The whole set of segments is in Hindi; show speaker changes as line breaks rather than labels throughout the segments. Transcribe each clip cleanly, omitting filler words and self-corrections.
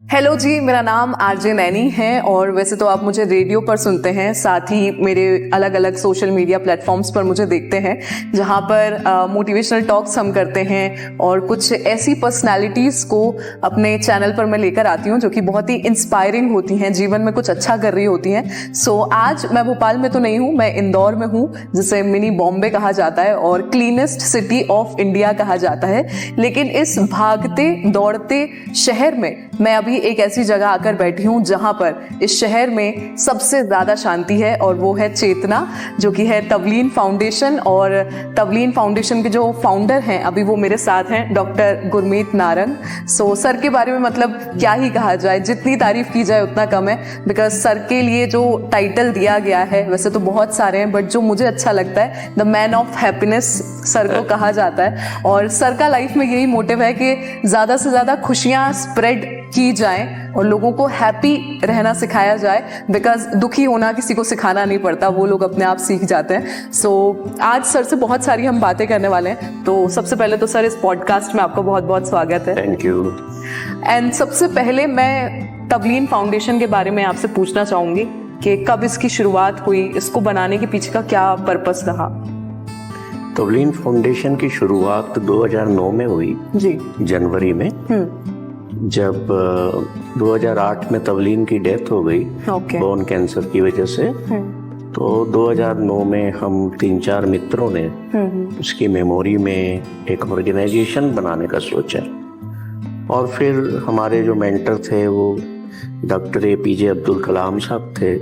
हेलो जी, मेरा नाम आरजे नैनी है और वैसे तो आप मुझे रेडियो पर सुनते हैं, साथ ही मेरे अलग अलग सोशल मीडिया प्लेटफॉर्म्स पर मुझे देखते हैं जहां पर मोटिवेशनल टॉक्स हम करते हैं और कुछ ऐसी पर्सनालिटीज़ को अपने चैनल पर मैं लेकर आती हूं जो कि बहुत ही इंस्पायरिंग होती हैं, जीवन में कुछ अच्छा कर रही होती हैं। सो आज मैं भोपाल में तो नहीं हूं, मैं इंदौर में हूं जिसे मिनी बॉम्बे कहा जाता है और क्लीनेस्ट सिटी ऑफ इंडिया कहा जाता है। लेकिन इस भागते दौड़ते शहर में मैं अभी एक ऐसी जगह आकर बैठी हूँ जहां पर इस शहर में सबसे ज्यादा शांति है और वो है चेतना, जो कि है तवलीन फाउंडेशन। और तवलीन फाउंडेशन के जो फाउंडर हैं अभी वो मेरे साथ हैं, doctor Gurmeet Narang. So sir के बारे में मतलब क्या ही कहा जाए, जितनी तारीफ की जाए उतना कम है, बिकॉज सर के लिए जो टाइटल दिया गया है वैसे तो बहुत सारे हैं, बट जो मुझे अच्छा लगता है the man of happiness sir को कहा जाता है। और सर का लाइफ में यही मोटिव है कि ज्यादा से ज्यादा खुशियां स्प्रेड की जाए और लोगों को हैप्पी रहना सिखाया जाए, बिकॉज दुखी होना किसी को सिखाना नहीं पड़ता, वो लोग अपने आप सीख जाते हैं। सो आज सर से बहुत सारी हम बातें करने वाले हैं। तो सबसे पहले तो सर इस पॉडकास्ट में आपका बहुत बहुत स्वागत है।
Thank you.
एंड सबसे पहले मैं तवलीन फाउंडेशन के बारे में आपसे पूछना चाहूंगी कि कब इसकी शुरुआत हुई, इसको बनाने के पीछे का क्या पर्पस रहा?
तवलीन फाउंडेशन की शुरुआत 2009 में हुई
जी,
जनवरी में, जब 2008 में तवलीन की डेथ हो गई बोन कैंसर की वजह से। तो 2009 में हम 3-4 मित्रों ने उसकी मेमोरी में एक ऑर्गेनाइजेशन बनाने का सोचा। और फिर हमारे जो मेंटर थे वो डॉक्टर APJ अब्दुल कलाम साहब थे,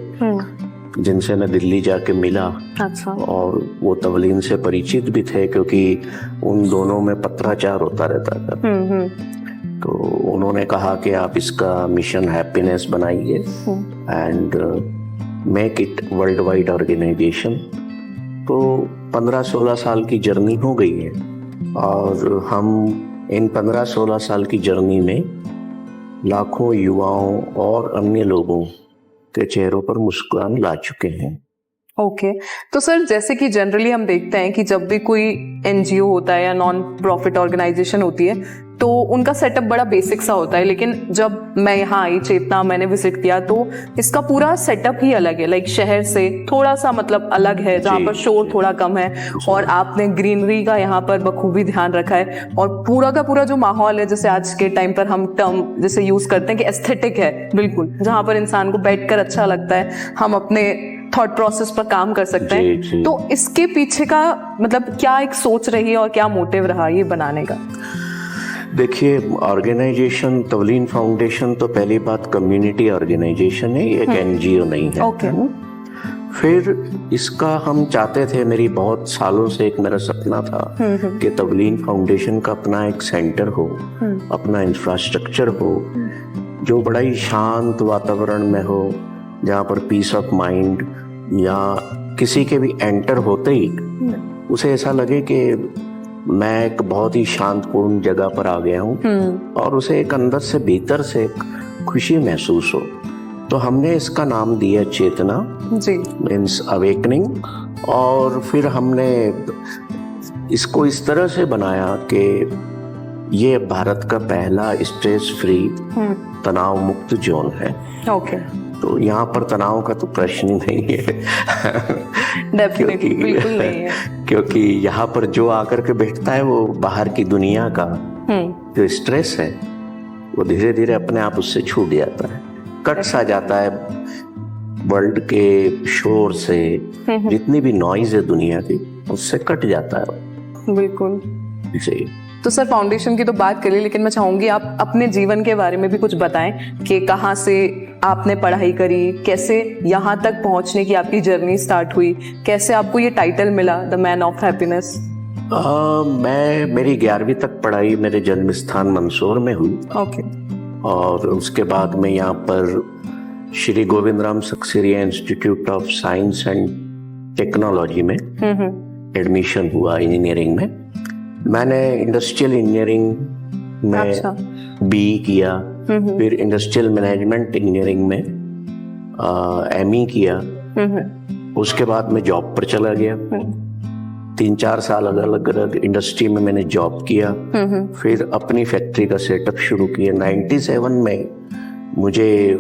जिनसे मैं दिल्ली जाके मिला।
अच्छा।
और वो तवलीन से परिचित भी थे क्योंकि उन दोनों में पत्राचार होता रहता था। तो उन्होंने कहा कि आप इसका मिशन हैप्पीनेस बनाइए and make it world wide organization. तो 15-16 साल की जर्नी हो गई है और हम इन 15-16 साल की जर्नी में लाखों युवाओं और अन्य लोगों के चेहरों पर मुस्कान ला चुके हैं।
ओके तो सर, जैसे कि जनरली हम देखते हैं कि जब भी कोई NGO होता है या नॉन प्रॉफिट ऑर्गेनाइजेशन होती है तो उनका सेटअप बड़ा बेसिक सा होता है, लेकिन जब मैं यहाँ आई चेतना, मैंने विजिट किया तो इसका पूरा सेटअप ही अलग है। लाइक शहर से थोड़ा सा मतलब अलग है, जहाँ पर शोर थोड़ा कम है और आपने ग्रीनरी का यहाँ पर बखूबी ध्यान रखा है। और पूरा का पूरा जो माहौल है, जैसे आज के टाइम पर हम टर्म जैसे यूज करते हैं कि एस्थेटिक है, बिल्कुल जहाँ पर इंसान को बैठकर अच्छा लगता है, हम अपने थॉट प्रोसेस पर काम कर सकते हैं। तो इसके पीछे का मतलब क्या एक सोच रही है और क्या मोटिव रहा ये बनाने का?
देखिए, ऑर्गेनाइजेशन तवलीन फाउंडेशन तो पहली बात कम्युनिटी ऑर्गेनाइजेशन है, ये एक NGO नहीं है।
ओके।
फिर इसका हम चाहते थे, मेरी बहुत सालों से एक मेरा सपना था कि तवलीन फाउंडेशन का अपना एक सेंटर हो, अपना इंफ्रास्ट्रक्चर हो जो बड़ा ही शांत वातावरण में हो, जहाँ पर पीस ऑफ माइंड या किसी के भी एंटर होते ही उसे ऐसा लगे कि मैं एक बहुत ही शांतपूर्ण जगह पर आ गया हूँ और उसे एक अंदर से भीतर से एक खुशी महसूस हो। तो हमने इसका नाम दिया चेतना, मीन्स अवेकनिंग। और फिर हमने इसको इस तरह से बनाया कि ये भारत का पहला स्ट्रेस फ्री तनाव मुक्त जोन है।
ओके।
तो यहाँ पर तनाव का तो प्रश्न नहीं है।
डेफिनेटली बिल्कुल नहीं है,
क्योंकि यहाँ पर जो आकर के बैठता है वो बाहर की दुनिया का जो स्ट्रेस है वो धीरे धीरे अपने आप उससे छूट जाता है, कट सा जाता है वर्ल्ड के शोर से। जितनी भी नॉइज है दुनिया की उससे कट जाता है।
बिल्कुल
जी।
तो सर, फाउंडेशन की तो बात करी, लेकिन मैं चाहूंगी आप अपने जीवन के बारे में भी कुछ बताएं कि कहाँ से आपने पढ़ाई करी, कैसे यहाँ तक पहुँचने की आपकी जर्नी स्टार्ट हुई, कैसे आपको ये टाइटल मिला द मैन ऑफ हैप्पीनेस?
मेरी 11वीं तक पढ़ाई मेरे जन्म स्थान मंदसौर में हुई।
ओके।
और उसके बाद में यहाँ पर Shri Govind Ram Saksaria institute of science and technology में एडमिशन हुआ इंजीनियरिंग में। मैंने इंडस्ट्रियल इंजीनियरिंग में BE किया, फिर इंडस्ट्रियल मैनेजमेंट इंजीनियरिंग में ME किया। उसके बाद मैं जॉब पर चला गया। 3-4 साल अलग अलग इंडस्ट्री में मैंने जॉब किया, फिर अपनी फैक्ट्री का सेटअप शुरू किया। 97 में मुझे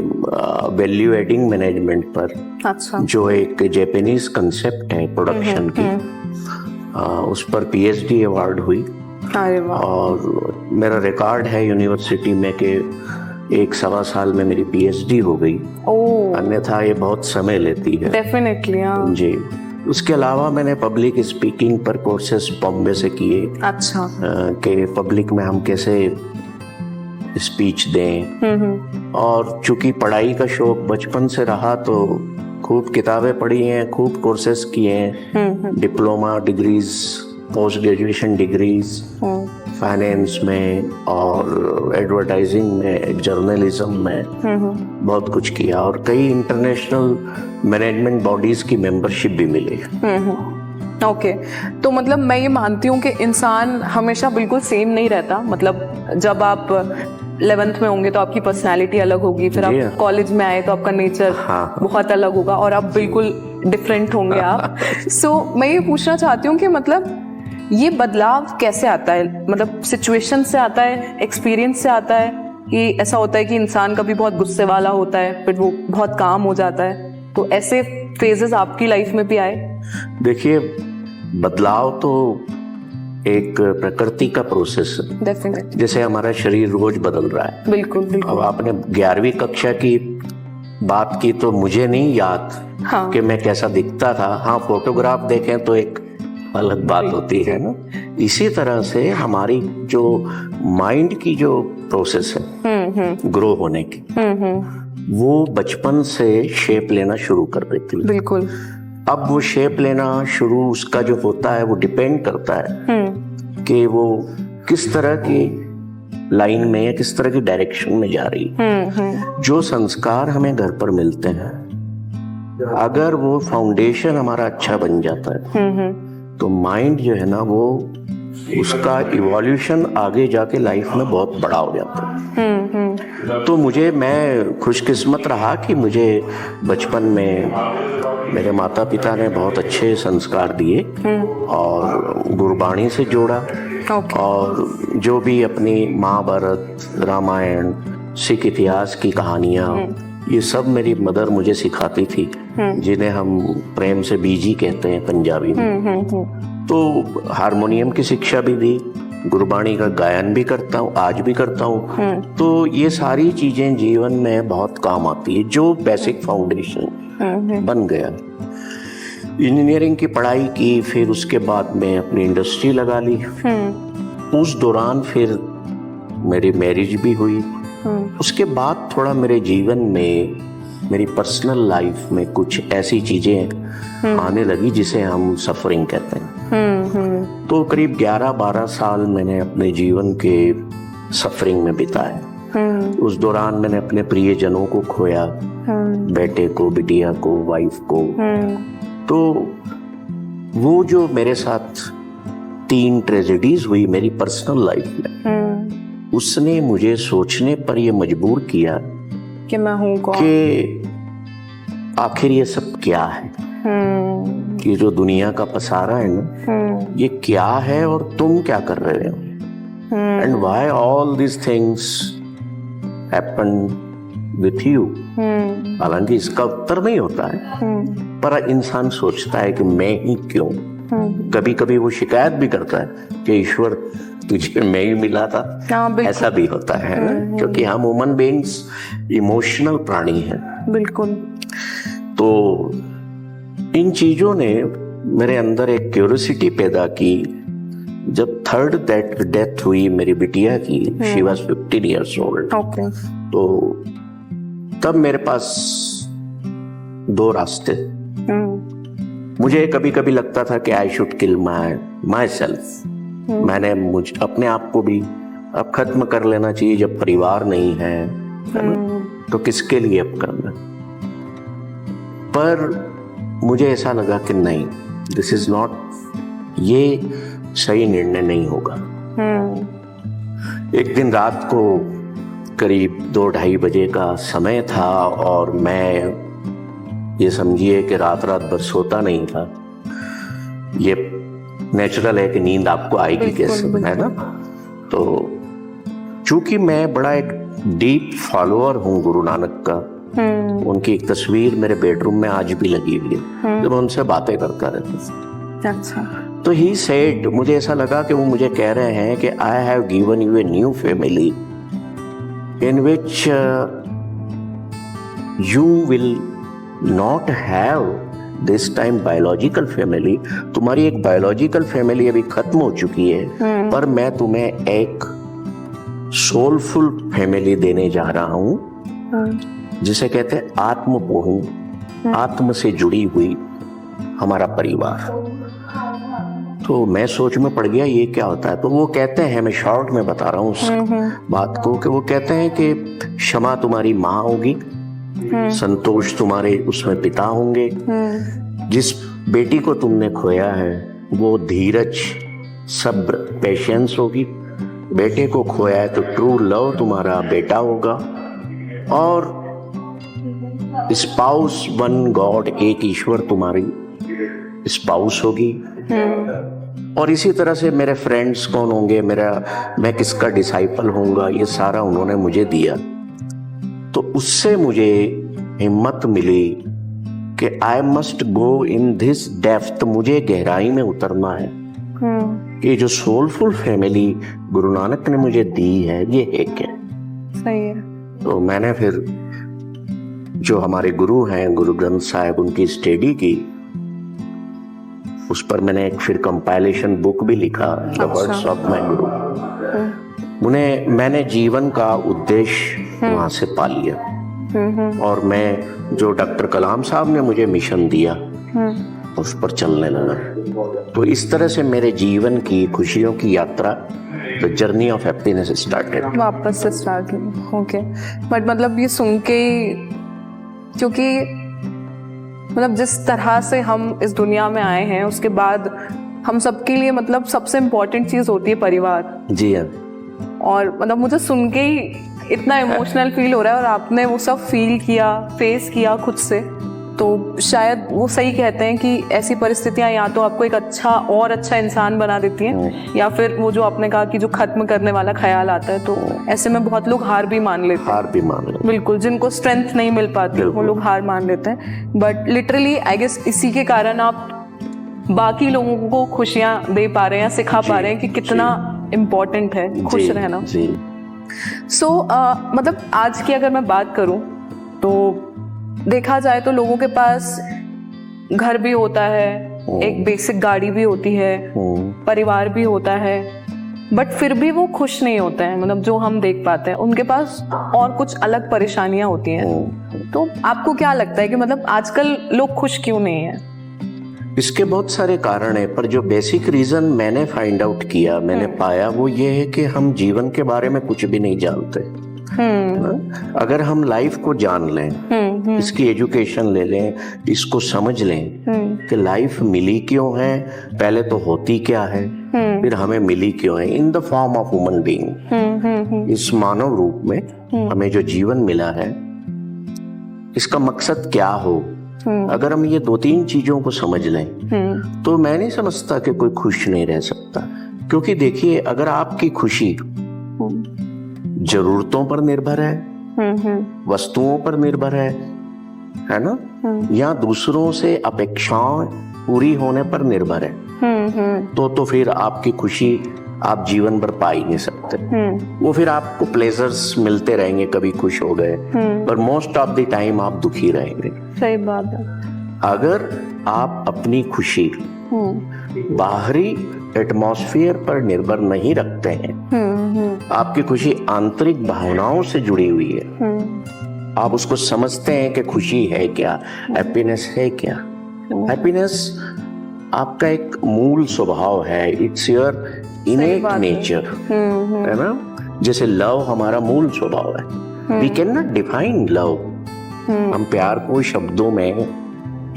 वैल्यू एडिंग मैनेजमेंट पर,
अच्छा।
जो एक जापानीज कंसेप्ट है प्रोडक्शन की, उस पर पीएचडी अवार्ड हुई।
अरे वाह।
और मेरा रिकॉर्ड है यूनिवर्सिटी में कि 1-1.25 साल में मेरी पीएचडी हो गई।
ओह,
अन्यथा ये बहुत समय लेती है।
डेफिनेटली। हाँ
जी। उसके अलावा मैंने पब्लिक स्पीकिंग पर कोर्सेस बॉम्बे से किए,
अच्छा।
कि पब्लिक में हम कैसे स्पीच दें। और चूंकि पढ़ाई का शौक बचपन से रहा तो खूब किताबें पढ़ी हैं, खूब कोर्सेस किए हैं, diploma degrees, post graduation degrees finance में और एडवर्टाइजिंग में, जर्नलिज्म में, बहुत कुछ किया। और कई इंटरनेशनल मैनेजमेंट बॉडीज की मेंबरशिप भी मिली।
ओके तो मतलब मैं ये मानती हूँ कि इंसान हमेशा बिल्कुल सेम नहीं रहता। मतलब जब आप 11th में होंगे तो आपकी पर्सनालिटी अलग होगी, फिर आप कॉलेज में आए तो आपका नेचर बहुत अलग होगा और आप बिल्कुल डिफरेंट होंगे आप। सो मैं ये पूछना चाहती हूँ कि मतलब ये बदलाव कैसे आता है? मतलब सिचुएशन से आता है, एक्सपीरियंस से आता है, कि ऐसा होता है कि इंसान कभी बहुत गुस्से वाला होता है फिर वो बहुत काम हो जाता है? तो ऐसे फेजेस आपकी लाइफ में भी आए?
देखिए, बदलाव तो एक प्रकृति का प्रोसेस है।
डेफिनेटली।
जैसे हमारा शरीर रोज बदल रहा है।
बिल्कुल बिल्कुल।
अब आपने 11वीं कक्षा की बात की तो मुझे नहीं याद कि मैं कैसा दिखता था। हाँ, फोटोग्राफ देखें तो एक अलग बात होती है ना। इसी तरह से हमारी जो माइंड की जो प्रोसेस है ग्रो होने की, वो बचपन से शेप लेना शुरू कर देती है।
बिल्कुल।
अब वो शेप लेना शुरू उसका जो होता है वो डिपेंड करता है कि वो किस तरह की लाइन में या किस तरह की डायरेक्शन में जा रही है। जो संस्कार हमें घर पर मिलते हैं, अगर वो फाउंडेशन हमारा अच्छा बन जाता है तो माइंड जो है ना, वो उसका इवोल्यूशन आगे जाके लाइफ में बहुत बड़ा हो जाता है। तो मैं खुशकिस्मत रहा कि मुझे बचपन में मेरे माता पिता ने बहुत अच्छे संस्कार दिए और गुरबाणी से जोड़ा। और जो भी अपनी महाभारत, रामायण, सिख इतिहास की कहानियाँ, ये सब मेरी मदर मुझे सिखाती थी, जिन्हें हम प्रेम से बीजी कहते हैं पंजाबी में। तो हारमोनियम की शिक्षा भी दी, गुरबाणी का गायन भी करता हूँ, आज भी करता हूँ। तो ये सारी चीजें जीवन में बहुत काम आती है, जो बेसिक फाउंडेशन बन गया। इंजीनियरिंग की पढ़ाई की, फिर उसके बाद में अपनी इंडस्ट्री लगा ली। उस दौरान फिर मेरी मैरिज भी हुई। उसके बाद थोड़ा मेरे जीवन में, मेरी पर्सनल लाइफ में कुछ ऐसी चीजें आने लगी जिसे हम सफरिंग कहते हैं। तो करीब 11-12 साल मैंने अपने जीवन के सफरिंग में बिताए। उस दौरान मैंने अपने प्रियजनों को खोया, बेटे को, बिटिया को, वाइफ को। तो वो जो मेरे साथ 3 ट्रेजेडीज हुई मेरी पर्सनल लाइफ में, उसने मुझे सोचने पर यह मजबूर किया
कि मैं हूँ कौन,
कि आखिर ये सब क्या है, कि जो दुनिया का पसारा है ना, ये क्या है और तुम क्या कर रहे हो, and why all this things happen with you. हालांकि इसका उत्तर नहीं होता है, पर इंसान सोचता है कि मैं ही क्यों। कभी कभी वो शिकायत भी करता है कि ईश्वर तुझे मैं ही मिला था। ऐसा भी होता है ना, क्योंकि हम ह्यूमन बीइंग्स इमोशनल प्राणी हैं।
बिल्कुल।
तो इन चीजों ने मेरे अंदर एक क्यूरियोसिटी पैदा की। जब 3rd डेथ हुई मेरी बिटिया की, शी वाज 15 years old, तो तब मेरे पास 2 रास्ते। मुझे कभी कभी लगता था कि I should kill my self. मैंने अपने आप को भी अब खत्म कर लेना चाहिए, जब परिवार नहीं है तो किसके लिए अब करना। पर मुझे ऐसा लगा कि नहीं, दिस इज नॉट, ये सही निर्णय नहीं होगा। एक दिन रात को करीब 2-2:30 बजे का समय था और मैं, ये समझिए कि रात भर सोता नहीं था। ये नेचुरल है कि नींद आपको आएगी कैसे, है ना। तो चूंकि मैं बड़ा एक डीप फॉलोअर हूँ गुरु नानक का। उनकी एक तस्वीर मेरे बेडरूम में आज भी लगी हुई है, जब मैं उनसे बातें करता रहता।
अच्छा।
तो ही सेड, मुझे ऐसा लगा कि वो मुझे कह रहे हैं कि I have given U a new family in which you will not have this time biological family. तुम्हारी एक बायोलॉजिकल फैमिली अभी खत्म हो चुकी है, पर मैं तुम्हें एक सोलफुल फैमिली देने जा रहा हूँ, जिसे कहते हैं आत्मपोहू, आत्म से जुड़ी हुई हमारा परिवार। तो मैं सोच में पड़ गया ये क्या होता है। तो वो कहते हैं, मैं शॉर्ट में बता रहा हूँ उस बात को, कि वो कहते हैं कि क्षमा तुम्हारी माँ होगी, संतोष तुम्हारे उसमें पिता होंगे, जिस बेटी को तुमने खोया है वो धीरज, सब्र, पेशेंस होगी, बेटे को खोया है तो ट्रू लव तुम्हारा बेटा होगा, और स्पाउस वन गॉड, एक ईश्वर तुम्हारी स्पाउस होगी। और इसी तरह से मेरे फ्रेंड्स कौन होंगे, मैं किसका डिसाइपल होऊंगा, ये सारा उन्होंने मुझे दिया। तो उससे मुझे हिम्मत मिली कि I must go in this depth, मुझे गहराई में उतरना है। ये जो सोलफुल फैमिली गुरु नानक ने मुझे दी है ये एक है।
सही है।
तो मैंने फिर जो हमारे गुरु हैं, गुरु ग्रंथ साहिब, उनकी स्टडी की, उस पर मैंने एक फिर कंपाइलेशन बुक भी लिखा, द वर्ड्स ऑफ माय गुरु। उन्हें मैंने जीवन का उद्देश्य वहां से पा लिया, और मैं जो डॉक्टर कलाम साहब ने मुझे मिशन दिया उस पर चलने लगा। तो इस तरह से मेरे जीवन की खुशियों की यात्रा, the journey of happiness started,
वापस से स्टार्ट हुई। ओके, बट मतलब ये सुन के, क्योंकि मतलब जिस तरह से हम इस दुनिया में आए हैं, उसके बाद हम सबके लिए मतलब सबसे इम्पोर्टेंट चीज होती है परिवार।
जी हाँ।
और मतलब मुझे सुन के ही इतना इमोशनल फील हो रहा है, और आपने वो सब फील किया, फेस किया खुद से। तो शायद वो सही कहते हैं कि ऐसी परिस्थितियां या तो आपको एक अच्छा इंसान बना देती हैं, या फिर वो जो आपने कहा कि जो खत्म करने वाला ख्याल आता है, तो ऐसे में बहुत लोग हार भी मान लेते हैं। बिल्कुल, जिनको स्ट्रेंथ नहीं मिल पाती वो लोग हार मान लेते हैं। बट लिटरली आई गेस इसी के कारण आप बाकी लोगों को खुशियां दे पा रहे हैं, सिखा पा रहे हैं कि कितना इम्पोर्टेंट है खुश रहना। सो मतलब आज की अगर मैं बात करूं तो देखा जाए तो लोगों के पास घर भी होता है, एक बेसिक गाड़ी भी होती है, परिवार भी होता है, बट फिर भी वो खुश नहीं होते हैं। मतलब जो हम देख पाते हैं, उनके पास और कुछ अलग परेशानियां होती हैं। तो आपको क्या लगता है कि मतलब आजकल लोग खुश क्यों नहीं हैं?
इसके बहुत सारे कारण है, पर जो बेसिक रीजन मैंने फाइंड आउट किया, मैंने पाया, वो ये है कि हम जीवन के बारे में कुछ भी नहीं जानते। अगर हम लाइफ को जान लें, इसकी एजुकेशन ले लें, इसको समझ लें कि लाइफ मिली क्यों है, पहले तो होती क्या है, फिर हमें मिली क्यों है, in the form of human being, इस मानव रूप में हमें जो जीवन मिला है, इसका मकसद क्या हो, अगर हम ये 2-3 चीजों को समझ लें, तो मैं नहीं समझता कि कोई खुश नहीं रह सकता। क्योंकि देखिए, अगर आपकी खुशी जरूरतों पर निर्भर है, वस्तुओं पर निर्भर है ना, या दूसरों से अपेक्षाएं पूरी होने पर निर्भर है, तो फिर आपकी खुशी आप जीवन भर पा ही नहीं सकते। वो फिर आपको प्लेजर्स मिलते रहेंगे, कभी खुश हो गए, पर मोस्ट ऑफ द टाइम आप दुखी रहेंगे।
सही बात है।
अगर आप अपनी खुशी बाहरी एटमॉस्फेयर पर निर्भर नहीं रखते हैं, आपकी खुशी आंतरिक भावनाओं से जुड़ी हुई है, आप उसको समझते हैं कि खुशी है क्या, हैप्पीनेस है क्या। हैप्पीनेस आपका एक मूल स्वभाव है, इट्स योर इनेट नेचर, है ना। जैसे लव हमारा मूल स्वभाव है, we can not define love. हम प्यार को शब्दों में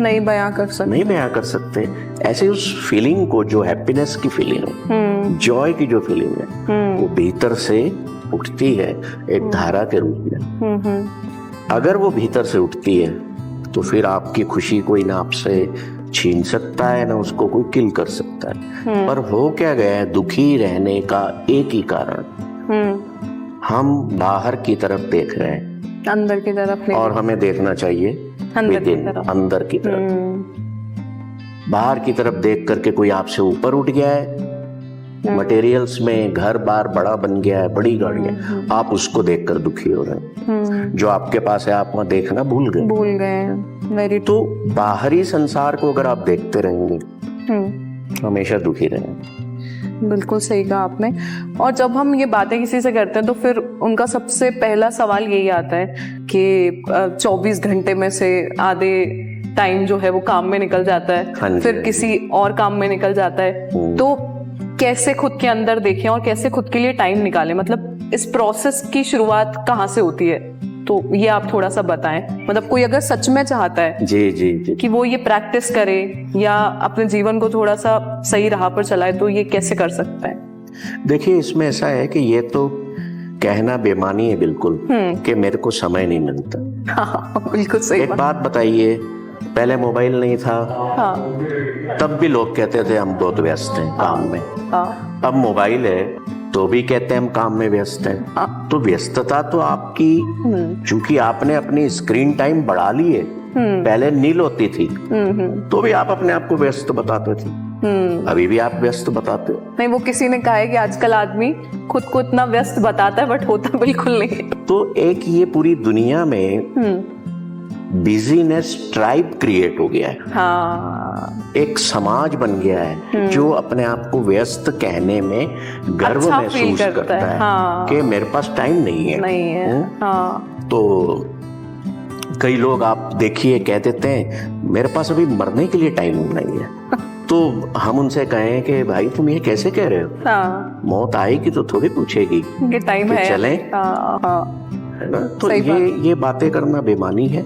नहीं बयां कर सकते। ऐसे उस फीलिंग को, जो हैप्पीनेस की फीलिंग है, जॉय की जो फीलिंग है, वो भीतर से उठती है एक धारा के रूप में। अगर वो भीतर से उठती है तो फिर आपकी खुशी कोई ना आपसे छीन सकता है, ना उसको कोई किल कर सकता है। पर हो क्या गया है, दुखी रहने का एक ही कारण,
हम बाहर की तरफ देख रहे हैं,
अंदर की तरफ नहीं,
और हमें देखना चाहिए
अंदर की
within,
तरफ।
अंदर की तरफ। बाहर की तरफ देख करके कोई आपसे ऊपर उठ गया है, मटेरियल्स में घर बार बड़ा बन गया है, बड़ी गाड़ी है, आप उसको देखकर दुखी हो रहे हैं। जो आपके पास है आप वहां देखना भूल गए।
वेरी
तो बाहरी संसार को अगर आप देखते रहेंगे हमेशा दुखी रहेंगे।
बिल्कुल सही कहा आपने। और जब हम ये बातें किसी से करते हैं तो फिर उनका सबसे पहला सवाल यही आता है कि 24 घंटे में से आधे टाइम जो है वो काम में निकल जाता है, फिर किसी और काम में निकल जाता है। तो कैसे खुद के अंदर देखें और कैसे खुद के लिए टाइम निकालें, मतलब इस प्रोसेस की शुरुआत कहाँ से होती है? तो ये आप थोड़ा सा बताएं। मतलब कोई अगर सच में चाहता है
जी
कि वो ये प्रैक्टिस करे या अपने जीवन को थोड़ा सा सही राह पर चलाए, तो ये कैसे कर सकता है?
देखिए, इसमें ऐसा है कि ये तो कहना बेमानी है बिल्कुल कि मेरे को समय नहीं मिलता।
हाँ, बिल्कुल सही
एक बात बताइए, पहले मोबाइल नहीं था,
हाँ,
तब भी लोग कहते थे हम बहुत व्यस्त हैं काम में।
हाँ,
अब मोबाइल है तो भी कहते हैं हम काम में व्यस्त हैं। तो व्यस्तता तो आपकी, चूंकि आपने अपनी स्क्रीन टाइम बढ़ा ली है, पहले नील होती थी तो भी आप अपने आप को व्यस्त बताते थे, अभी भी आप व्यस्त बताते हो।
नहीं, वो किसी ने कहा है कि आजकल आदमी खुद को इतना व्यस्त बताता है बट होता बिल्कुल नहीं।
तो एक ये पूरी दुनिया में बिजीनेस ट्राइब क्रिएट हो गया है।
हाँ,
एक समाज बन गया है जो अपने आप को व्यस्त कहने में गर्व
अच्छा
महसूस
फील
करता है,
हाँ,
कि मेरे पास टाइम नहीं है।
हाँ,
तो कई लोग आप देखिए कह देते हैं मेरे पास अभी मरने के लिए टाइम नहीं है। तो हम उनसे कहें कि भाई तुम ये कैसे कह रहे हो,
हाँ,
मौत आएगी तो थोड़ी पूछेगी
कि टाइम है,
चलें।
हाँ,
है ना? तो ये बातें करना बेमानी है।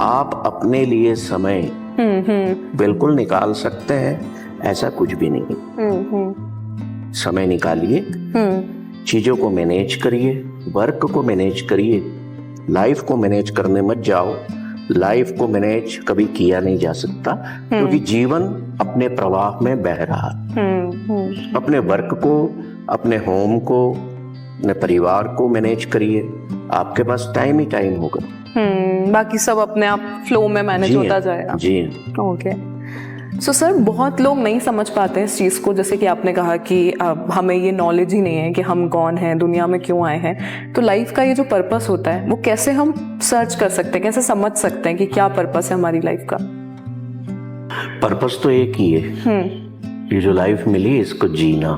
आप अपने लिए समय बिल्कुल निकाल सकते हैं, ऐसा कुछ भी नहीं। समय निकालिए, चीजों को मैनेज करिए, वर्क को मैनेज करिए, लाइफ को मैनेज करने मत जाओ। लाइफ को मैनेज कभी किया नहीं जा सकता क्योंकि जीवन अपने प्रवाह में बह रहा है। अपने वर्क को, अपने होम को, अपने परिवार को मैनेज करिए, आपके पास टाइम ही टाइम होगा।
बाकी सब अपने आप फ्लो में मैनेज होता जाएगा।
जी
ओके। सो सर, बहुत लोग नहीं समझ पाते इस चीज़ को, जैसे कि आपने कहा कि हमें ये नॉलेज ही नहीं है कि हम कौन हैं, दुनिया में क्यों आए हैं। तो लाइफ का ये जो पर्पस होता है वो कैसे हम सर्च कर सकते हैं, कैसे समझ सकते हैं कि क्या पर्पस है हमारी लाइफ का?
पर्पस तो एक ही है, ये जो लाइफ मिली इसको जीना।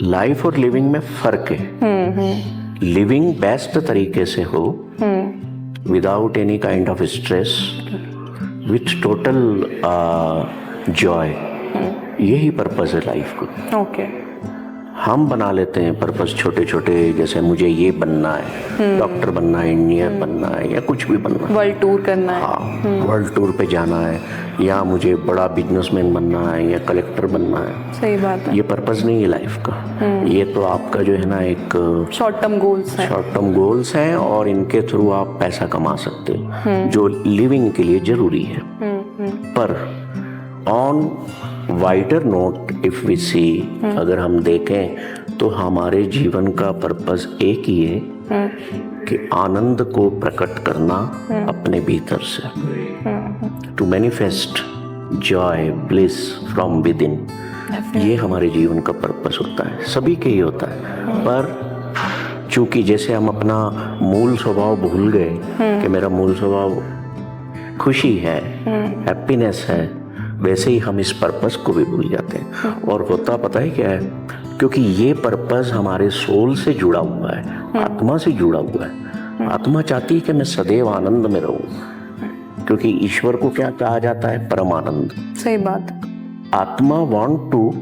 लाइफ और लिविंग में फर्क है। लिविंग बेस्ट तरीके से हो, without any kind of stress, with total Joy, यही पर्पस है लाइफ को।
ओके।
हम बना लेते हैं पर्पस छोटे छोटे, जैसे मुझे ये बनना है, डॉक्टर बनना है, इंजीनियर बनना है, या कुछ भी बनना है,
वर्ल्ड टूर करना है,
हाँ, वर्ल्ड टूर पे जाना है, या मुझे बड़ा बिजनेसमैन बनना है, या कलेक्टर बनना है।
सही बात है।
ये पर्पस नहीं है लाइफ का। ये तो आपका जो है ना एक
शॉर्ट टर्म गोल्स हैं।
शॉर्ट टर्म गोल्स हैं और इनके थ्रू आप पैसा कमा सकते हो जो लिविंग के लिए जरूरी है। पर on wider note if we see, अगर हम देखें तो हमारे जीवन का पर्पस एक ही है कि आनंद को प्रकट करना अपने भीतर से, to manifest joy bliss from within. ये हमारे जीवन का पर्पस होता है, सभी के ही होता है। पर चूंकि जैसे हम अपना मूल स्वभाव भूल गए कि मेरा मूल स्वभाव खुशी है, हैप्पीनेस है, वैसे ही हम इस पर्पस को भी भूल जाते हैं। और होता पता है क्या है, क्योंकि ये पर्पस हमारे सोल से जुड़ा हुआ है, आत्मा से जुड़ा हुआ है। आत्मा चाहती है कि मैं सदैव आनंद में रहूं, क्योंकि ईश्वर को क्या कहा जाता है, परमानंद।
सही बात।
आत्मा want to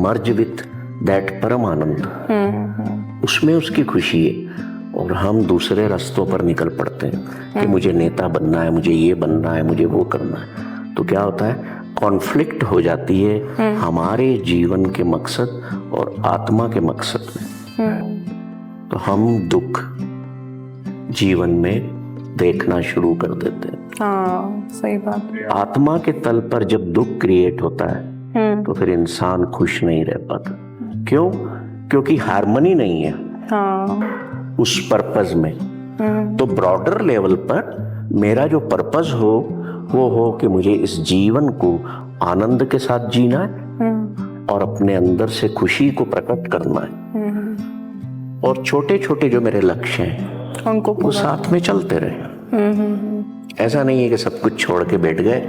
merge with that परमानंद, उसमें उसकी खुशी है। और हम दूसरे रास्तों पर निकल पड़ते हैं कि मुझे नेता बनना है, मुझे ये बनना है, मुझे वो करना है। तो क्या होता है, कॉन्फ्लिक्ट हो जाती है हमारे जीवन के मकसद और आत्मा के मकसद में। तो हम दुख जीवन में देखना शुरू कर देते हैं।
हाँ, सही बात।
आत्मा के तल पर जब दुख क्रिएट होता है तो फिर इंसान खुश नहीं रह पाता। क्यों? क्योंकि हार्मनी नहीं है।
हाँ।
उस पर्पस में। तो ब्रॉडर लेवल पर मेरा जो पर्पस हो वो हो कि मुझे इस जीवन को आनंद के साथ जीना है और अपने अंदर से खुशी को प्रकट करना है, और छोटे छोटे जो मेरे लक्ष्य हैं
उनको
वो साथ में चलते रहे। ऐसा नहीं है कि सब कुछ छोड़ के बैठ गए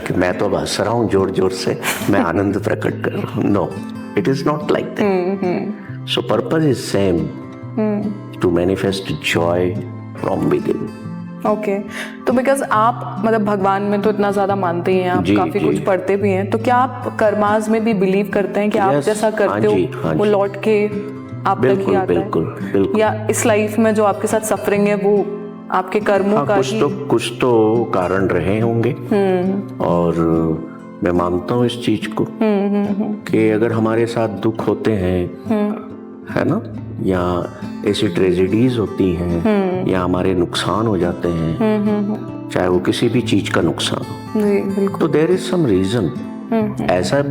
कि मैं तो अब हंस रहा हूँ जोर जोर से, मैं आनंद प्रकट कर रहा हूँ। No, it is not like that. So purpose is same, to manifest joy from within.
Okay, तो बिकॉज आप मतलब भगवान में तो इतना ज्यादा मानते ही हैं आप, काफी कुछ पढ़ते भी हैं, तो क्या आप कर्मास में भी बिलीव करते हैं कि आप जैसा करते हो वो लौट के आप तक ही आता है, या इस लाइफ में जो आपके साथ सफरिंग है वो आपके कर्मों का
कुछ तो कारण रहे होंगे। और मैं मानता हूँ इस चीज को कि अगर हमारे साथ दुख होते हैं, है ना, या ऐसी ट्रेजेडीज होती हैं, या हमारे नुकसान हो जाते हैं, चाहे वो किसी भी चीज का नुकसान हो, तो देयर इज सम रीजन। ऐसा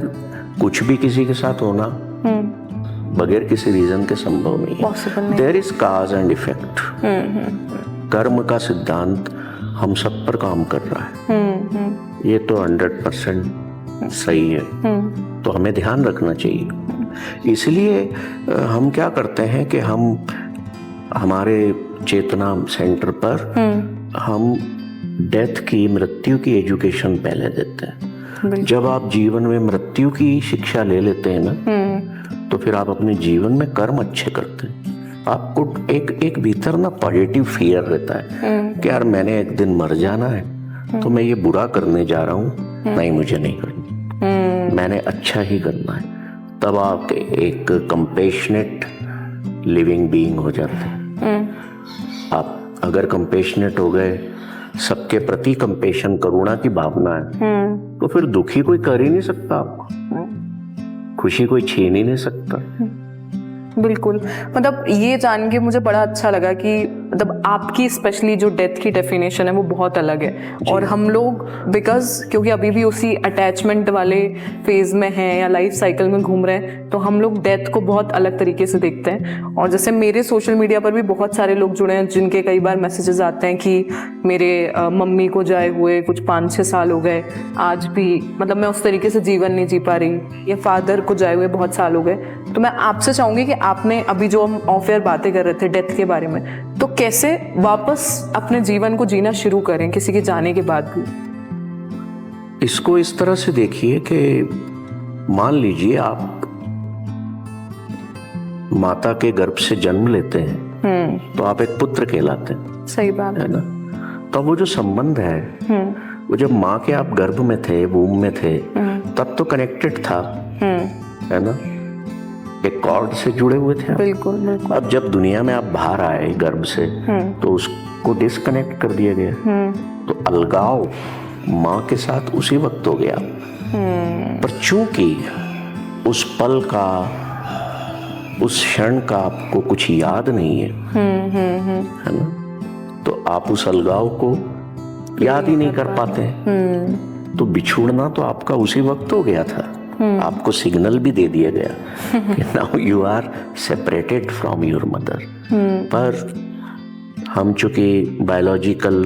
कुछ भी किसी के साथ होना बगैर किसी रीजन के संभव नहीं है। There is cause and effect. कर्म का सिद्धांत हम सब पर काम कर रहा है, ये तो 100% सही है, तो हमें ध्यान रखना चाहिए। इसलिए हम क्या करते हैं कि हम हमारे चेतना सेंटर पर हम डेथ की, मृत्यु की एजुकेशन पहले देते हैं। जब आप जीवन में मृत्यु की शिक्षा ले लेते हैं ना, तो फिर आप अपने जीवन में कर्म अच्छे करते हैं। आपको एक भीतर ना पॉजिटिव फियर रहता है कि यार मैंने एक दिन मर जाना है, तो मैं ये बुरा करने जा रहा हूँ, नहीं मुझे नहीं करना, मैंने अच्छा ही करना है। तब आप एक कंपेशनेट लिविंग बीइंग हो जाते हैं। आप अगर कंपेशनेट हो गए, सबके प्रति कंपेशन, करुणा की भावना है, तो फिर दुखी कोई कर ही नहीं सकता आपको, खुशी कोई छीन ही नहीं सकता।
बिल्कुल, मतलब ये जान के मुझे बड़ा अच्छा लगा कि मतलब आपकी स्पेशली जो डेथ की डेफिनेशन है वो बहुत अलग है, और हम लोग बिकॉज क्योंकि अभी भी उसी अटैचमेंट वाले फेज में हैं या लाइफ साइकिल में घूम रहे हैं, तो हम लोग डेथ को बहुत अलग तरीके से देखते हैं। और जैसे मेरे सोशल मीडिया पर भी बहुत सारे लोग जुड़े हैं जिनके कई बार मैसेजेस आते हैं कि मेरे मम्मी को जाए हुए कुछ 5-6 साल हो गए, आज भी मतलब मैं उस तरीके से जीवन नहीं जी पा रही, या फादर को जाए हुए बहुत साल हो गए। तो मैं आपसे चाहूंगी कि आपने अभी जो हम ऑफ एयर बातें कर रहे थे डेथ के बारे में, तो कैसे वापस अपने जीवन को जीना शुरू करें किसी के जाने के बाद भी?
इसको इस तरह से देखिए कि मान लीजिए आप माता के गर्भ से जन्म लेते हैं, तो आप एक पुत्र कहलाते हैं।
सही बात
है ना। तो वो जो संबंध है, वो जब माँ के आप गर्भ में थे, वूम में थे, तब तो कनेक्टेड था, है ना, एक कॉर्ड से जुड़े हुए थे।
बिल्कुल, बिल्कुल।
अब जब दुनिया में आप बाहर आए गर्भ से, तो उसको डिस्कनेक्ट कर दिया गया, तो अलगाव माँ के साथ उसी वक्त हो गया। पर चूंकि उस पल का, उस क्षण का आपको कुछ याद नहीं है, है ना, तो आप उस अलगाव को याद ही नहीं कर पाते। तो बिछुड़ना तो आपका उसी वक्त हो गया था, आपको सिग्नल भी दे दिया गया कि now you are separated from your mother. पर हम चूंकि बायोलॉजिकल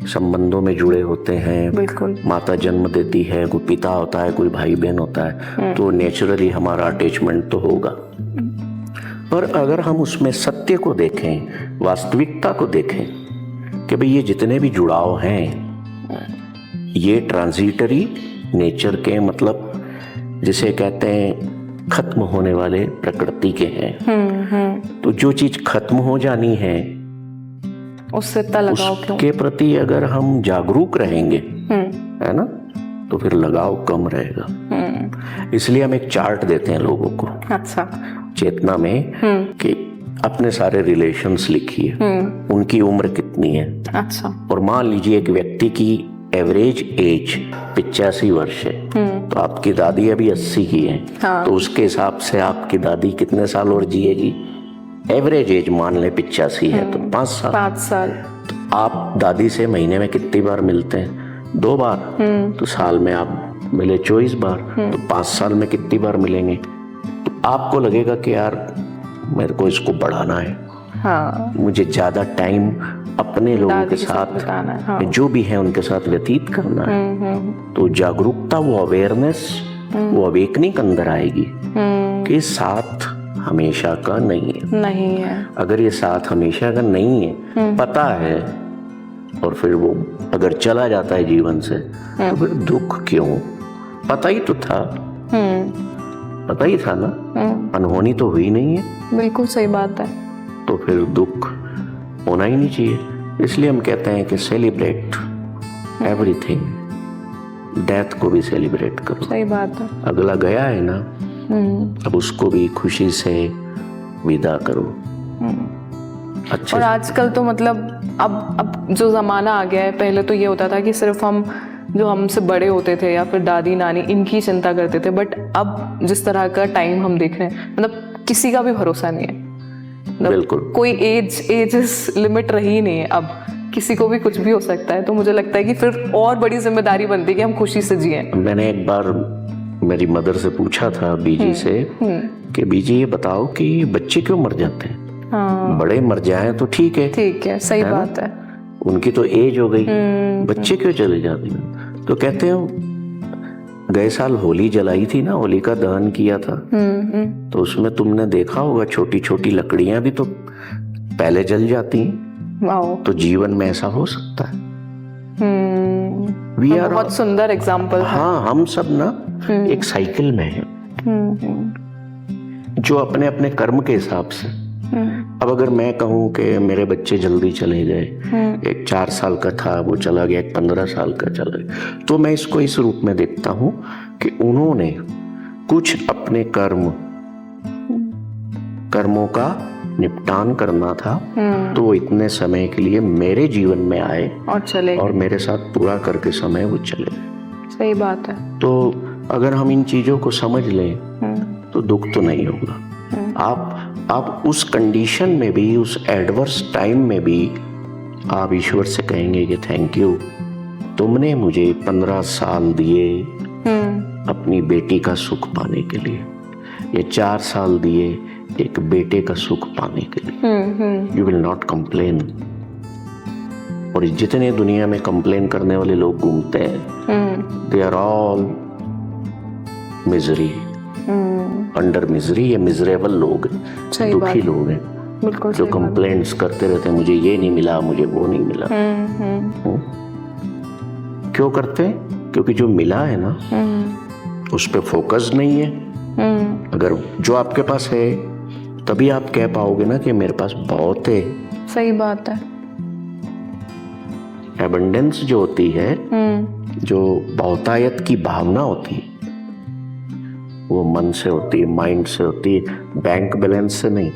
संबंधों में जुड़े होते हैं, माता जन्म देती है, कोई पिता होता है, कोई भाई बहन होता है, तो नेचुरली हमारा अटैचमेंट तो होगा। पर अगर हम उसमें सत्य को देखें, वास्तविकता को देखें कि भाई ये जितने भी जुड़ाव हैं ये ट्रांजिटरी नेचर के, मतलब जिसे कहते हैं खत्म होने वाले प्रकृति के हैं। तो जो चीज खत्म हो जानी है
उससे लगाव
उसके प्रति अगर हम जागरूक रहेंगे, है ना, तो फिर लगाव कम रहेगा। इसलिए हम एक चार्ट देते हैं लोगों को,
अच्छा,
चेतना में, कि अपने सारे रिलेशंस लिखिए, उनकी उम्र कितनी है।
अच्छा।
और मान लीजिए एक व्यक्ति की एवरेज एज 85 वर्ष है, तो आपकी दादी अभी 80 की है। हाँ। तो उसके हिसाब से आपकी दादी कितने साल और जिएगी? एवरेज एज मान ले 85 है, तो 5 साल।
5 साल।
तो आप दादी से महीने में कितनी बार मिलते हैं? 2 बार। तो साल में आप मिले 24 बार, तो 5 साल में कितनी बार मिलेंगे? तो आपको लगेगा कि यार मेरे को इसको बढ़ाना है,
हाँ,
मुझे ज्यादा टाइम अपने लोगों के साथ
बिताना है, हाँ।
जो भी है उनके साथ व्यतीत करना है। तो जागरूकता, वो अवेयरनेस, वो अवेकनिंग अंदर आएगी कि साथ हमेशा का नहीं है। अगर ये साथ हमेशा का नहीं है, पता है, और फिर वो अगर चला जाता है जीवन से, तो फिर दुख क्यों? पता ही तो था, पता ही था ना, अनहोनी तो हुई नहीं है।
बिल्कुल सही बात है।
तो फिर दुख होना ही नहीं चाहिए। इसलिए हम कहते हैं कि सेलिब्रेट एवरीथिंग, डेथ को भी सेलिब्रेट करो।
सही बात है।
अगला गया है ना, अब उसको भी खुशी से विदा करो। अच्छे
और आजकल तो मतलब अब जो ज़माना आ गया है, पहले तो ये होता था कि सिर्फ हम जो हमसे बड़े होते थे या फिर दादी नानी इनकी चिंता करते थे, बट अब जिस तरह का टाइम हम देख रहे हैं, मतलब किसी का भी भरोसा नहीं है।
बिल्कुल,
कोई एज लिमिट रही नहीं है, अब किसी को भी कुछ भी हो सकता है। तो मुझे लगता है कि फिर और बड़ी जिम्मेदारी बनती है कि हम खुशी से जिएं।
मैंने एक बार मेरी मदर से पूछा था, बीजी से, कि बीजी ये बताओ कि बच्चे क्यों मर जाते हैं?
हाँ,
बड़े मर जाएं तो ठीक है,
सही बात है।
उनकी तो एज हो गई, बच्चे क्यों चले जाते हैं? तो कहते हैं गए साल होली जलाई थी ना, होलिका दहन किया था, तो उसमें तुमने देखा होगा छोटी छोटी लकड़ियां भी तो पहले जल जाती हैं। तो जीवन में ऐसा हो सकता है।
बहुत सुंदर एग्जाम्पल।
हाँ, हम सब ना एक साइकिल में हैं, जो अपने अपने कर्म के हिसाब से। अब अगर मैं कहूँ कि मेरे बच्चे जल्दी चले गए, एक 4 साल का था वो चला गया, एक 15 साल का चला गया, तो मैं इसको इस रूप में देखता हूँ कि उन्होंने कुछ अपने कर्मों का निपटान करना था, तो वो इतने समय के लिए मेरे जीवन में आए
और चले, और
मेरे साथ पूरा करके समय वो चले।
सही बात है।
तो अगर हम इन चीजों को समझ लें तो दुख तो नहीं होगा। आप उस कंडीशन में भी, उस एडवर्स टाइम में भी आप ईश्वर से कहेंगे कि थैंक यू, तुमने मुझे 15 साल दिए अपनी बेटी का सुख पाने के लिए, ये 4 साल दिए एक बेटे का सुख पाने के लिए। You will not complain. और जितने दुनिया में कंप्लेन करने वाले लोग घूमते हैं, they are all misery, under misery. ये मिजरेबल लोग हैं, दुखी लोग हैं, जो कंप्लेंट्स करते रहते हैं, मुझे ये नहीं मिला, मुझे वो नहीं मिला। क्यों करते हैं? क्योंकि जो मिला है ना, उस पे फोकस नहीं है। अगर जो आपके पास है, तभी आप कह पाओगे ना कि मेरे पास बहुत है।
सही बात है।
एबंडेंस जो होती है, जो बहुतायत की भावना होती है, वो मन से होती है, माइंड से होती है, बैंक बैलेंस से नहीं।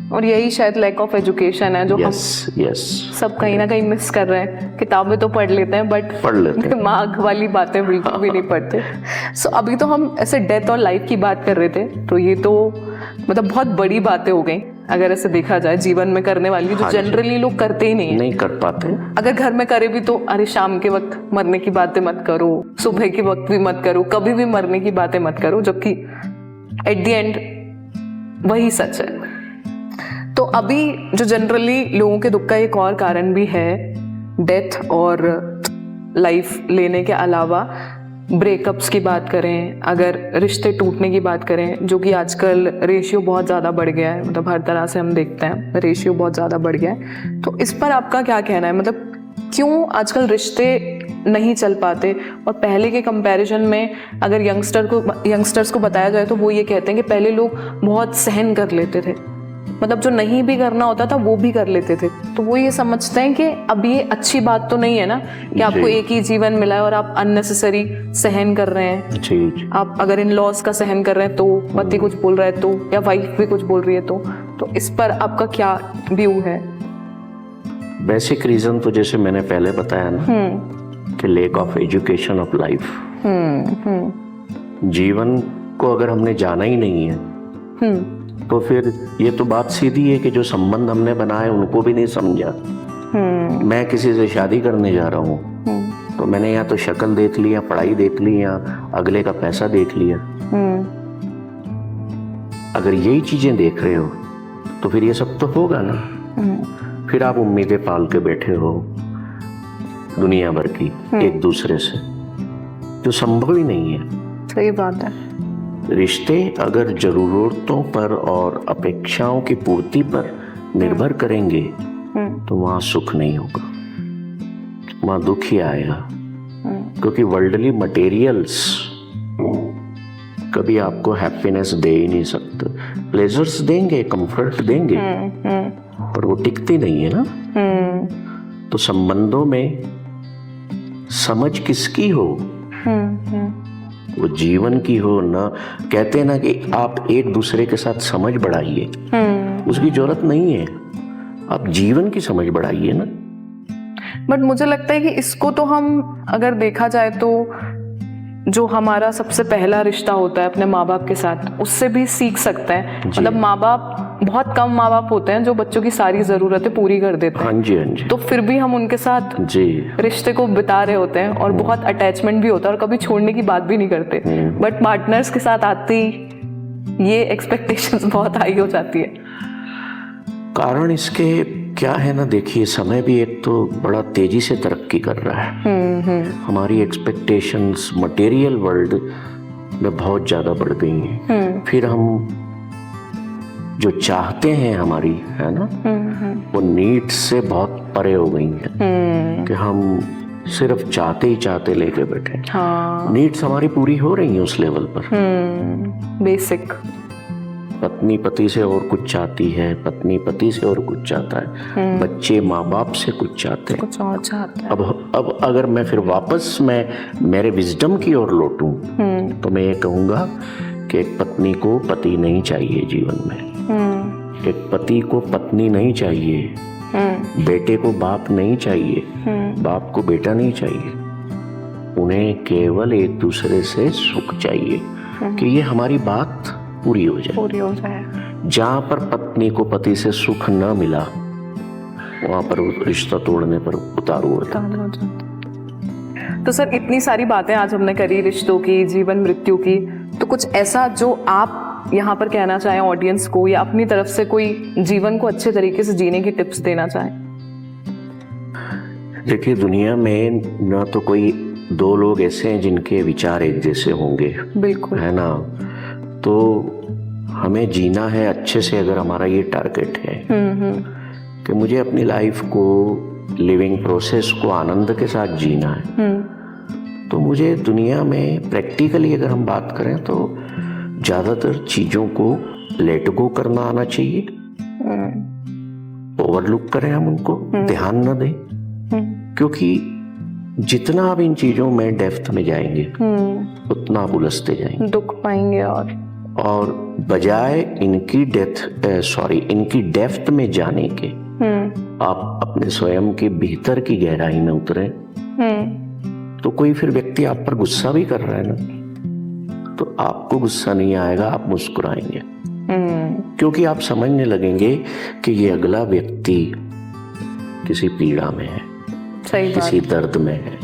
और यही शायद लैक ऑफ एजुकेशन है जो हम सब कहीं ना कहीं मिस कर रहे हैं। किताबें तो पढ़ लेते हैं, बट दिमाग वाली बातें बिल्कुल भी नहीं पढ़ते। सो अभी तो हम ऐसे डेथ और लाइफ की बात कर रहे थे, तो ये तो मतलब बहुत बड़ी बातें हो गई अगर ऐसे देखा जाए, जीवन में करने वाली, जो जनरली लोग करते ही नहीं कर पाते। अगर घर में करे भी तो अरे शाम के वक्त मरने की बातें मत करो, सुबह के वक्त भी मत करो, कभी भी मरने की बातें मत करो, जबकि एट द एंड वही सच है। तो अभी जो जनरली लोगों के दुख का एक और कारण भी है, डेथ और लाइफ लेने के अलावा ब्रेकअप्स की बात करें, अगर रिश्ते टूटने की बात करें, जो कि आजकल रेशियो बहुत ज़्यादा बढ़ गया है, मतलब हर तरह से हम देखते हैं रेशियो बहुत ज़्यादा बढ़ गया है। तो इस पर आपका क्या कहना है? मतलब क्यों आजकल रिश्ते नहीं चल पाते? और पहले के कंपैरिजन में अगर यंगस्टर्स को बताया जाए तो वो ये कहते हैं कि पहले लोग बहुत सहन कर लेते थे, मतलब जो नहीं भी करना होता था वो भी कर लेते थे। तो वो ये समझते हैं कि अब ये अच्छी बात तो नहीं है ना कि आपको एक ही जीवन मिला है और आप अननेसेसरी सहन कर रहे हैं।
जी।
आप अगर इन लॉस का सहन कर रहे हैं तो पति कुछ बोल रहा है तो, या वाइफ भी कुछ बोल रही है तो इस पर आपका क्या व्यू है?
बेसिक रीजन तो जैसे मैंने पहले बताया ना, कि lack of education of life. जीवन को अगर हमने जाना ही नहीं है तो फिर ये तो बात सीधी है कि जो संबंध हमने बनाए उनको भी नहीं समझा। मैं किसी से शादी करने जा रहा हूँ तो मैंने या तो शक्ल देख ली, या पढ़ाई देख ली, या अगले का पैसा देख लिया। अगर यही चीजें देख रहे हो तो फिर ये सब तो होगा ना। फिर आप उम्मीदें पाल के बैठे हो दुनिया भर की एक दूसरे से, जो संभव ही नहीं है।
सही बात है। रिश्ते
अगर जरूरतों पर और अपेक्षाओं की पूर्ति पर निर्भर करेंगे तो वहां सुख नहीं होगा, वहां दुख ही आएगा। क्योंकि वर्ल्डली मटेरियल्स कभी आपको हैप्पीनेस दे ही नहीं सकते। प्लेजर्स देंगे, कंफर्ट देंगे, पर वो टिकती नहीं है ना। तो संबंधों में समझ किसकी हो, वो जीवन की हो ना। कहते हैं ना कि आप एक दूसरे के साथ समझ बढ़ाइए, उसकी जरूरत नहीं है, आप जीवन की समझ बढ़ाइए ना।
बट मुझे लगता है कि इसको तो हम अगर देखा जाए तो जो हमारा सबसे पहला रिश्ता होता है अपने माँ बाप के साथ, उससे भी सीख सकते हैं। मतलब माँ बाप, बहुत कम माँ बाप होते हैं जो बच्चों की सारी जरूरतें पूरी कर देते हैं।
हाँ जी, हाँ जी।
तो फिर भी हम उनके साथ रिश्ते को बिता रहे होते हैं और बहुत अटैचमेंट भी होता है और कभी छोड़ने की बात भी नहीं करते। बट पार्टनर्स के साथ आती ये एक्सपेक्टेशंस बहुत हाई हो जाती है।
कारण इसके क्या है ना, देखिए समय भी एक तो बड़ा तेजी से तरक्की कर रहा है। हमारी एक्सपेक्टेशंस मटेरियल वर्ल्ड में बहुत ज्यादा बढ़ गई हैं। फिर हम जो चाहते हैं हमारी, है ना, वो नीड्स से बहुत परे हो गई हैं कि हम सिर्फ चाहते ही चाहते लेके बैठे। नीड्स हमारी पूरी हो रही हैं उस लेवल पर।
बेसिक
पत्नी पति से और कुछ चाहती है, पत्नी पति से और कुछ चाहता है, बच्चे माँ बाप से कुछ चाहते हैं,
कुछ और चाहते हैं।
अब अगर मैं फिर वापस मेरे विजडम की ओर लौटूं तो मैं ये कहूँगा कि एक पत्नी को पति नहीं चाहिए जीवन में, एक पति को पत्नी नहीं चाहिए, बेटे को बाप नहीं चाहिए, बाप को बेटा नहीं चाहिए। उन्हें केवल एक दूसरे से सुख चाहिए कि ये हमारी बात पूरी हो जाए। जहाँ पर पत्नी को पति से सुख न मिला वहां पर रिश्ता तोड़ने पर उतारू हो जाता।
तो सर, इतनी सारी बातें आज हमने करी रिश्तों की, जीवन मृत्यु की, तो कुछ ऐसा जो आप यहाँ पर कहना चाहें ऑडियंस को, या अपनी तरफ से कोई जीवन को अच्छे तरीके से जीने की टिप्स देना चाहें?
देखिए, दुनिया में ना तो कोई दो लोग ऐसे हैं जिनके विचार एक जैसे होंगे,
बिल्कुल,
है ना। तो हमें जीना है अच्छे से। अगर हमारा ये टारगेट है कि मुझे अपनी लाइफ को, लिविंग प्रोसेस को आनंद के साथ जीना है, तो मुझे दुनिया में प्रैक्टिकली अगर हम बात करें तो ज्यादातर चीजों को लेट गो करना आना चाहिए। ओवरलुक करें हम उनको, ध्यान न दें, क्योंकि जितना आप इन चीजों में डेप्थ में जाएंगे उतना आप उलझते जाएंगे,
दुख पाएंगे। और
बजाय इनकी डेप्थ में जाने के आप अपने स्वयं के भीतर की गहराई में उतरे। तो कोई फिर व्यक्ति आप पर गुस्सा भी कर रहा है ना, तो आपको गुस्सा नहीं आएगा, आप मुस्कुराएंगे, क्योंकि आप समझने लगेंगे कि ये अगला व्यक्ति किसी पीड़ा में है, किसी दर्द में है।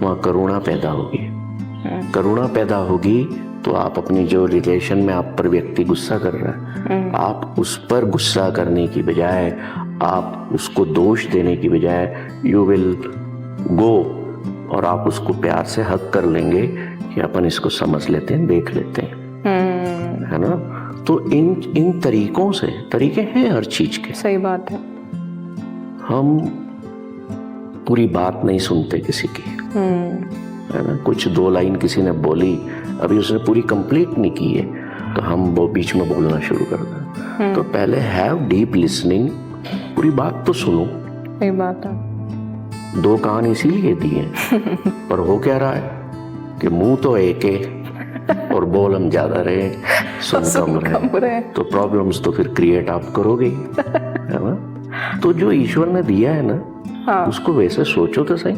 वहां करुणा पैदा होगी। करुणा पैदा होगी तो आप अपनी जो रिलेशन में आप पर व्यक्ति गुस्सा कर रहा है, आप उस पर गुस्सा करने की बजाय, आप उसको दोष देने की बजाय, यू विल गो और आप उसको प्यार से हक कर लेंगे कि अपन इसको समझ लेते हैं, देख लेते हैं, है ना। तो इन तरीकों से, तरीके हैं हर चीज के।
सही बात है।
हम पूरी बात नहीं सुनते किसी की, है ना। कुछ दो लाइन किसी ने बोली, अभी उसने पूरी कंप्लीट नहीं की है, तो हम वो बीच में बोलना शुरू कर दें। तो पहले हैव डीप लिसनिंग, पूरी बात तो सुनो।
सही बात है।
दो कान इसीलिए दिए पर हो क्या रहा है कि मुंह तो एक है और बोल हम ज्यादा रहे, सुन कम रहे, तो प्रॉब्लम्स तो फिर क्रिएट आप करोगे, है ना। तो जो ईश्वर ने दिया है ना, उसको वैसे सोचो तो सही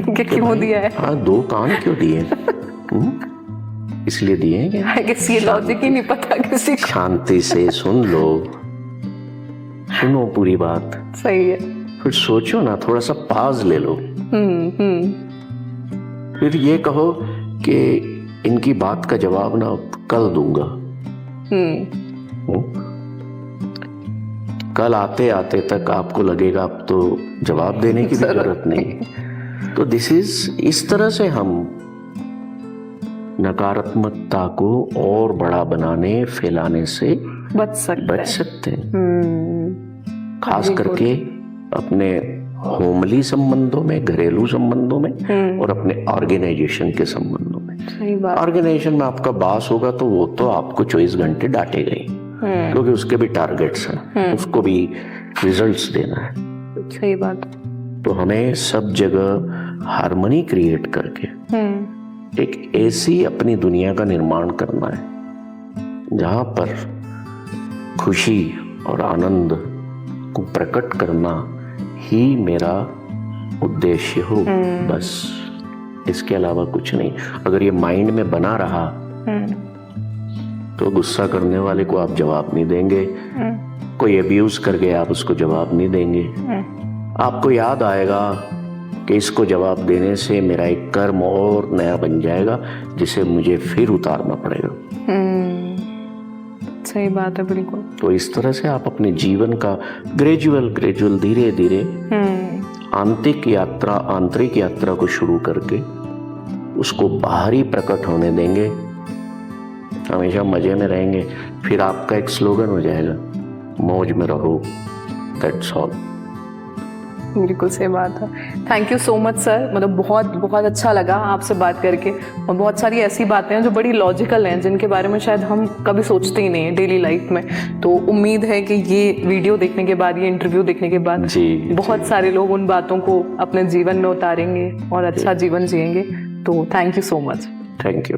कि क्यों दिया है।
हाँ, दो कान क्यों दिए, इसलिए दिए हैं क्या?
किसी लॉजिक ही नहीं पता किसी को।
शांति से सुन लो, सुनो पूरी बात।
सही है।
फिर सोचो ना, थोड़ा सा पाज ले लो। फिर ये कहो कि इनकी बात का जवाब ना कल दूंगा। कल आते आते तक आपको लगेगा अब तो जवाब देने की भी जरूरत नहीं। तो इस तरह से हम नकारात्मकता को और बड़ा बनाने फैलाने से
बच सकते
हैं। खास करके अपने होमली संबंधों में, घरेलू संबंधों में और अपने ऑर्गेनाइजेशन के संबंधों में। ऑर्गेनाइजेशन में आपका बॉस होगा तो वो तो आपको 24 घंटे डांटेगा ही, क्योंकि उसके भी टारगेट्स हैं, उसको भी रिजल्ट्स देना है।
सही बात।
तो हमें सब जगह हार्मनी क्रिएट करके एक ऐसी अपनी दुनिया का निर्माण करना है जहां पर खुशी और आनंद को प्रकट करना ही मेरा उद्देश्य हो, बस। इसके अलावा कुछ नहीं। अगर ये माइंड में बना रहा तो गुस्सा करने वाले को आप जवाब नहीं देंगे, कोई अब्यूज कर गया आप उसको जवाब नहीं देंगे। आपको याद आएगा कि इसको जवाब देने से मेरा एक कर्म और नया बन जाएगा जिसे मुझे फिर उतारना पड़ेगा।
सही बात है, बिल्कुल।
तो इस तरह से आप अपने जीवन का ग्रेजुअल धीरे धीरे आंतरिक यात्रा को शुरू करके उसको बाहरी प्रकट होने देंगे, हमेशा मजे में रहेंगे। फिर आपका एक स्लोगन हो जाएगा, मौज में रहो, दैट्स ऑल।
बिल्कुल सही बात है। Thank you so much sir, मतलब बहुत बहुत अच्छा लगा आपसे बात करके। और बहुत सारी ऐसी बातें हैं जो बड़ी लॉजिकल हैं, जिनके बारे में शायद हम कभी सोचते ही नहीं है डेली लाइफ में। तो उम्मीद है कि ये वीडियो देखने के बाद, ये इंटरव्यू देखने के बाद बहुत सारे लोग उन बातों को अपने जीवन में उतारेंगे और अच्छा जीवन जिएंगे। तो thank you so much.
Thank you.